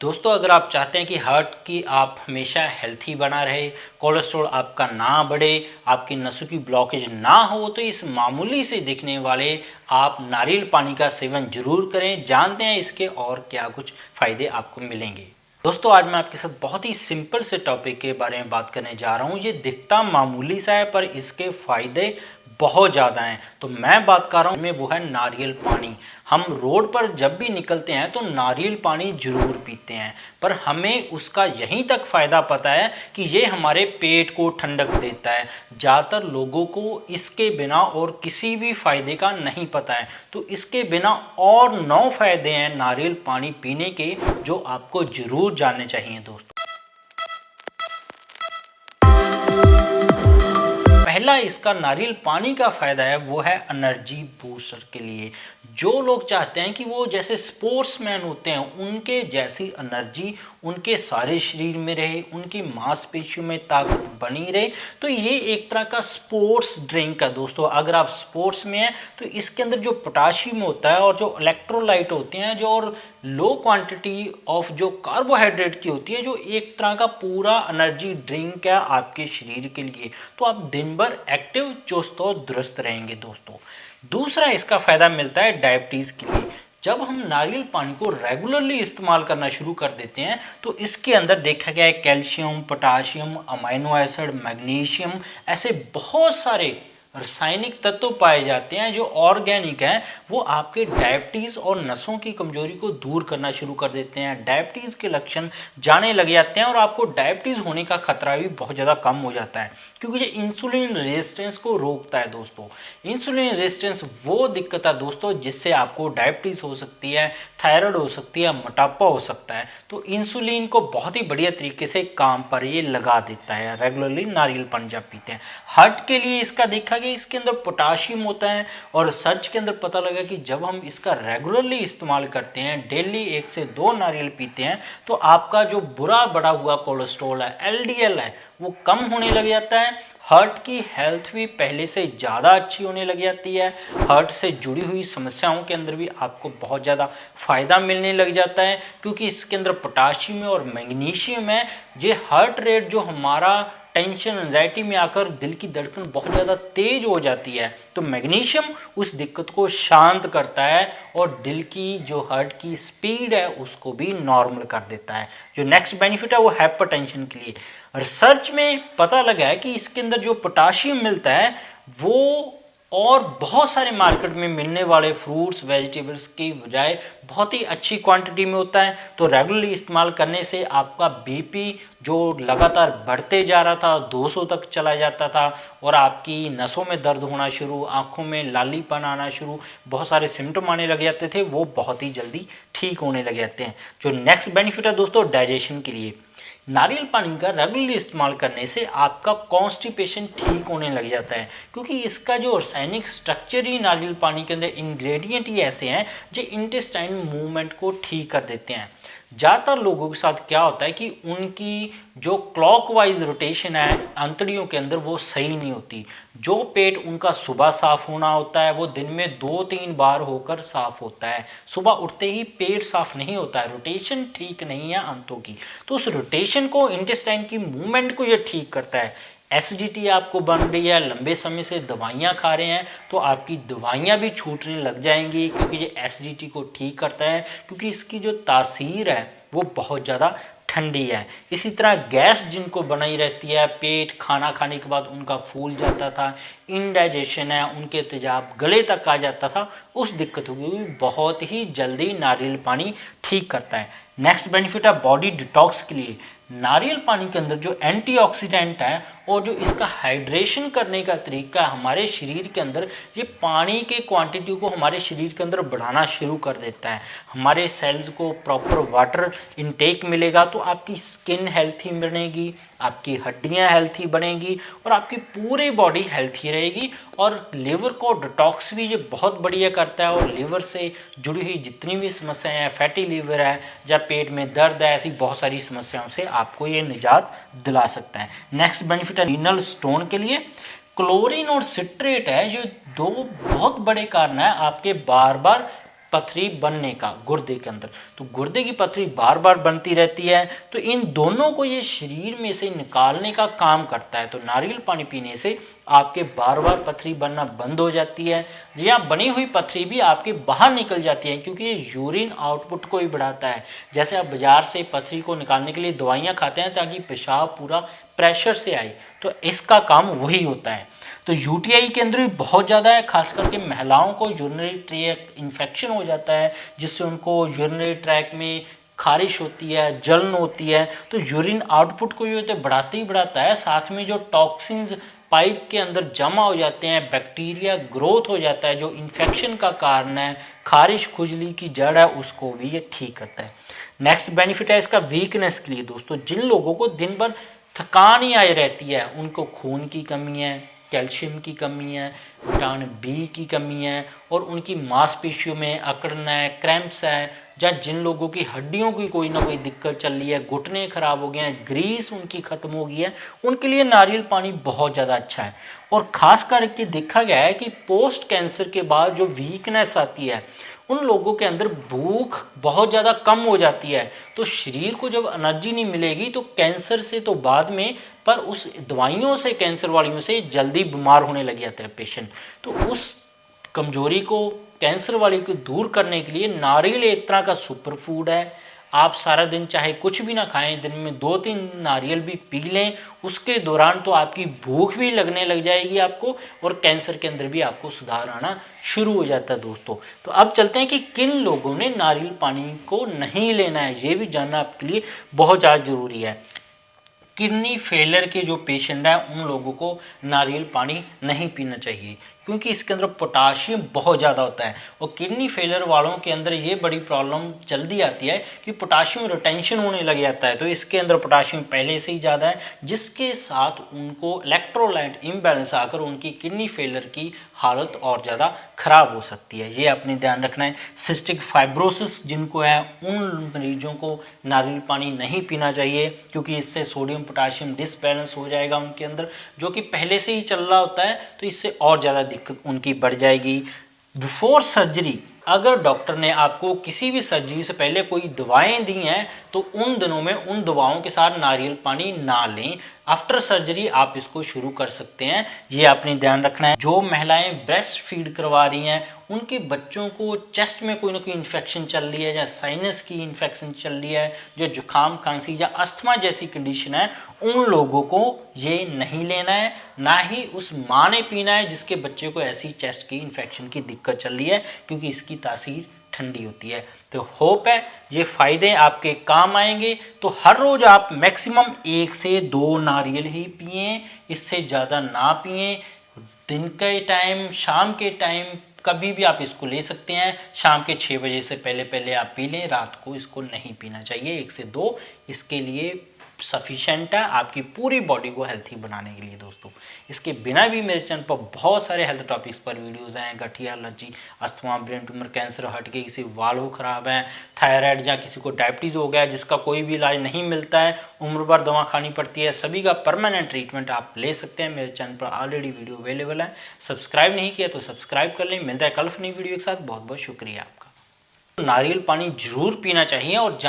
दोस्तों, अगर आप चाहते हैं कि हार्ट की आप हमेशा हेल्थी बना रहे, कोलेस्ट्रॉल आपका ना बढ़े, आपकी नसों की ब्लॉकेज ना हो, तो इस मामूली से दिखने वाले आप नारियल पानी का सेवन जरूर करें। जानते हैं इसके और क्या कुछ फायदे आपको मिलेंगे। दोस्तों, आज मैं आपके साथ बहुत ही सिंपल से टॉपिक के बारे में बात करने जा रहा हूँ। ये दिखता मामूली सा है पर इसके फायदे बहुत ज़्यादा हैं। तो मैं बात कर रहा हूँ वो है नारियल पानी। हम रोड पर जब भी निकलते हैं तो नारियल पानी जरूर पीते हैं, पर हमें उसका यहीं तक फ़ायदा पता है कि ये हमारे पेट को ठंडक देता है। ज़्यादातर लोगों को इसके बिना और किसी भी फायदे का नहीं पता है। तो इसके बिना और 9 फायदे हैं नारियल पानी पीने के, जो आपको जरूर जानने चाहिए दोस्तों। पहला इसका नारियल पानी का फायदा है वो है एनर्जी बूस्टर के लिए। जो लोग चाहते हैं कि वो जैसे स्पोर्ट्समैन होते हैं उनके जैसी एनर्जी उनके सारे शरीर में रहे, उनकी मांसपेशियों में ताकत बनी रहे, तो ये एक तरह का स्पोर्ट्स ड्रिंक है दोस्तों। अगर आप स्पोर्ट्स में हैं तो इसके अंदर जो पोटाशियम होता है और जो इलेक्ट्रोलाइट होते हैं, जो और लो क्वांटिटी ऑफ जो कार्बोहाइड्रेट की होती है, जो एक तरह का पूरा एनर्जी ड्रिंक है आपके शरीर के लिए। तो आप दिन भर एक्टिव, चुस्त और दुरुस्त रहेंगे दोस्तों। दूसरा इसका फायदा मिलता है डायबिटीज के लिए। जब हम नारियल पानी को रेगुलरली इस्तेमाल करना शुरू कर देते हैं तो इसके अंदर देखा गया है calcium, potassium, amino acid, magnesium, ऐसे बहुत सारे रासायनिक तत्व पाए जाते हैं जो ऑर्गेनिक हैं। वो आपके डायबिटीज और नसों की कमजोरी को दूर करना शुरू कर देते हैं। डायबिटीज के लक्षण जाने लग जाते हैं और आपको डायबिटीज होने का खतरा भी बहुत ज़्यादा कम हो जाता है, क्योंकि ये इंसुलिन रेजिस्टेंस को रोकता है दोस्तों। इंसुलिन रेजिस्टेंस वो दिक्कत है दोस्तों जिससे आपको डायबिटीज हो सकती है, थायराइड हो सकती है, मोटापा हो सकता है। तो इंसुलिन को बहुत ही बढ़िया तरीके से काम पर ये लगा देता है रेगुलरली नारियल पानी जब पीते हैं। हार्ट के लिए इसका देखा गया इसके अंदर पोटाशियम होता है, और रिसर्च के अंदर पता लगा कि जब हम इसका रेगुलरली इस्तेमाल करते हैं, डेली 1 से 2 नारियल पीते हैं, तो आपका जो बुरा बढ़ा हुआ कोलेस्ट्रॉल है, एलडीएल है, वो कम होने लग जाता है। हार्ट की हेल्थ भी पहले से ज़्यादा अच्छी होने लग जाती है। हार्ट से जुड़ी हुई समस्याओं के अंदर भी आपको बहुत ज़्यादा फायदा मिलने लग जाता है, क्योंकि इसके अंदर पोटाशियम और मैग्नीशियम है। ये हार्ट रेट जो हमारा टेंशन, एंजाइटी में आकर दिल की धड़कन बहुत ज़्यादा तेज हो जाती है, तो मैग्नीशियम उस दिक्कत को शांत करता है और दिल की जो हार्ट की स्पीड है उसको भी नॉर्मल कर देता है। जो नेक्स्ट बेनिफिट है वो हाइपरटेंशन के लिए। रिसर्च में पता लगा है कि इसके अंदर जो पोटाशियम मिलता है वो और बहुत सारे मार्केट में मिलने वाले फ्रूट्स, वेजिटेबल्स की बजाय बहुत ही अच्छी क्वांटिटी में होता है। तो रेगुलरली इस्तेमाल करने से आपका बीपी जो लगातार बढ़ते जा रहा था, 200 तक चला जाता था, और आपकी नसों में दर्द होना शुरू, आंखों में लालीपन आना शुरू, बहुत सारे सिम्टम आने लग जाते थे, वो बहुत ही जल्दी ठीक होने लग जाते हैं। जो नेक्स्ट बेनिफिट है दोस्तों डाइजेशन के लिए। नारियल पानी का रेगुलरली इस्तेमाल करने से आपका कॉन्स्टिपेशन ठीक होने लग जाता है, क्योंकि इसका जो रासायनिक स्ट्रक्चर ही नारियल पानी के अंदर इंग्रेडिएंट ही ऐसे हैं जो इंटेस्टाइन मूवमेंट को ठीक कर देते हैं। ज़्यादातर लोगों के साथ क्या होता है कि उनकी जो क्लॉकवाइज रोटेशन है आंतड़ियों के अंदर वो सही नहीं होती। जो पेट उनका सुबह साफ होना होता है वो दिन में 2-3 बार होकर साफ होता है। सुबह उठते ही पेट साफ नहीं होता है, रोटेशन ठीक नहीं है आंतों की। तो उस रोटेशन को, इंटेस्टाइन की मूवमेंट को ये ठीक करता है। एसिडिटी आपको बन रही है, लंबे समय से दवाइयाँ खा रहे हैं, तो आपकी दवाइयाँ भी छूटने लग जाएंगी, क्योंकि ये एसिडिटी को ठीक करता है, क्योंकि इसकी जो तासीर है वो बहुत ज़्यादा ठंडी है। इसी तरह गैस जिनको बनाई रहती है, पेट खाना खाने के बाद उनका फूल जाता था, इंडाइजेशन है, उनके तेजाब गले तक आ जाता था, उस दिक्कत को भी बहुत ही जल्दी नारियल पानी ठीक करता है। नेक्स्ट बेनिफिट है बॉडी डिटॉक्स के लिए। नारियल पानी के अंदर जो एंटीऑक्सीडेंट है और जो इसका हाइड्रेशन करने का तरीका है, हमारे शरीर के अंदर ये पानी के क्वांटिटी को हमारे शरीर के अंदर बढ़ाना शुरू कर देता है। हमारे सेल्स को प्रॉपर वाटर इनटेक मिलेगा तो आपकी स्किन हेल्थी बनेगी, आपकी हड्डियां हेल्थी बनेगी और आपकी पूरी बॉडी हेल्थी रहेगी। और लिवर को डिटॉक्स भी ये बहुत बढ़िया करता है, और लिवर से जुड़ी हुई जितनी भी समस्याएं हैं, फैटी लिवर है या पेट में दर्द है, ऐसी बहुत सारी समस्याओं से आपको ये निजात दिला सकता है। नेक्स्ट बेनिफिट है रीनल स्टोन के लिए। क्लोरीन और सिट्रेट है जो 2 बहुत बड़े कारण है आपके बार बार पथरी बनने का गुर्दे के अंदर। तो गुर्दे की पथरी बार बार बनती रहती है, तो इन दोनों को ये शरीर में से निकालने का काम करता है। तो नारियल पानी पीने से आपके बार बार पथरी बनना बंद हो जाती है, या बनी हुई पथरी भी आपके बाहर निकल जाती है, क्योंकि ये यूरिन आउटपुट को ही बढ़ाता है। जैसे आप बाजार से पथरी को निकालने के लिए दवाइयाँ खाते हैं ताकि पेशाब पूरा प्रेशर से आए, तो इसका काम वही होता है। तो यूटीआई के अंदर भी बहुत ज़्यादा है, खास करके महिलाओं को यूरिनरी ट्रैक इन्फेक्शन हो जाता है, जिससे उनको यूरिनरी ट्रैक में खारिश होती है, जलन होती है। तो यूरिन आउटपुट को जो बढ़ाते ही बढ़ाता है, साथ में जो टॉक्सिन्स पाइप के अंदर जमा हो जाते हैं, बैक्टीरिया ग्रोथ हो जाता है जो इन्फेक्शन का कारण है, खारिश खुजली की जड़ है, उसको भी ये ठीक करता है। नेक्स्ट बेनिफिट है इसका वीकनेस के लिए दोस्तों। जिन लोगों को दिन भर थकान ही आई रहती है, उनको खून की कमी है, कैल्शियम की कमी है, विटामिन बी की कमी है, और उनकी मांसपेशियों में अकड़न है, क्रैम्प्स है, या जिन लोगों की हड्डियों की कोई ना कोई दिक्कत चल रही है, घुटने खराब हो गए हैं, ग्रीस उनकी खत्म हो गई है, उनके लिए नारियल पानी बहुत ज़्यादा अच्छा है। और ख़ास करके देखा गया है कि पोस्ट कैंसर के बाद जो वीकनेस आती है, उन लोगों के अंदर भूख बहुत ज़्यादा कम हो जाती है। तो शरीर को जब एनर्जी नहीं मिलेगी तो कैंसर से तो बाद में, पर उस दवाइयों से, कैंसर वालियों से जल्दी बीमार होने लग जाता है पेशेंट। तो उस कमजोरी को, कैंसर वाली को दूर करने के लिए नारियल एक तरह का सुपर फूड है। आप सारा दिन चाहे कुछ भी ना खाएं, दिन में 2-3 नारियल भी पी लें, उसके दौरान तो आपकी भूख भी लगने लग जाएगी आपको, और कैंसर के अंदर भी आपको सुधार आना शुरू हो जाता है दोस्तों। तो अब चलते हैं कि किन लोगों ने नारियल पानी को नहीं लेना है, ये भी जानना आपके लिए बहुत ज़्यादा जरूरी है। किडनी फेलियर के जो पेशेंट हैं, उन लोगों को नारियल पानी नहीं पीना चाहिए, क्योंकि इसके अंदर पोटाशियम बहुत ज़्यादा होता है। और किडनी फेलियर वालों के अंदर ये बड़ी प्रॉब्लम जल्दी आती है कि पोटाशियम रिटेंशन होने लग जाता है। तो इसके अंदर पोटाशियम पहले से ही ज़्यादा है, जिसके साथ उनको इलेक्ट्रोलाइट इम्बैलेंस आकर उनकी किडनी फेलियर की हालत और ज़्यादा खराब हो सकती है। ये अपने ध्यान रखना है। सिस्टिक फाइब्रोसिस जिनको है, उन मरीजों को नारियल पानी नहीं पीना चाहिए, क्योंकि इससे सोडियम पोटाशियम डिसबैलेंस हो जाएगा उनके अंदर, जो कि पहले से ही चल रहा होता है, तो इससे और ज़्यादा दिक्कत उनकी बढ़ जाएगी। बिफोर सर्जरी, अगर डॉक्टर ने आपको किसी भी सर्जरी से पहले कोई दवाएं दी हैं, तो उन दिनों में उन दवाओं के साथ नारियल पानी ना लें। आफ्टर सर्जरी आप इसको शुरू कर सकते हैं, ये आपने ध्यान रखना है। जो महिलाएं ब्रेस्ट फीड करवा रही हैं, उनके बच्चों को चेस्ट में कोई ना कोई इन्फेक्शन चल रही है, या साइनस की इन्फेक्शन चल रही है, जो जुकाम खांसी या अस्थमा जैसी कंडीशन है, उन लोगों को ये नहीं लेना है। ना ही उस माँ ने पीना है जिसके बच्चे को ऐसी चेस्ट की इन्फेक्शन की दिक्कत चल रही है, क्योंकि इसकी तासीर ठंडी होती है। तो होप है ये फायदे आपके काम आएंगे। तो हर रोज आप मैक्सिमम 1 से 2 नारियल ही पिएं, इससे ज़्यादा ना पिएं। दिन के टाइम, शाम के टाइम, कभी भी आप इसको ले सकते हैं। शाम के 6 बजे से पहले पहले आप पी लें, रात को इसको नहीं पीना चाहिए। 1 से 2 इसके लिए सफिशेंट है आपकी पूरी बॉडी को हेल्थी बनाने के लिए दोस्तों। इसके बिना भी मेरे चैनल पर बहुत सारे हेल्थ टॉपिक्स पर वीडियोस हैं। गठिया, allergy, asthma, brain tumour, cancer, heart के किसी वाल्व खराब है, थायराइड, या किसी को डायबिटीज़ हो गया जिसका कोई भी इलाज नहीं मिलता है, उम्र भर दवा खानी पड़ती है, सभी का परमानेंट ट्रीटमेंट आप ले सकते हैं। मेरे चैनल पर ऑलरेडी वीडियो अवेलेबल है। सब्सक्राइब नहीं किया तो सब्सक्राइब कर लें। मिलता है कल नई वीडियो के साथ। बहुत बहुत शुक्रिया आपका। नारियल पानी जरूर पीना चाहिए, और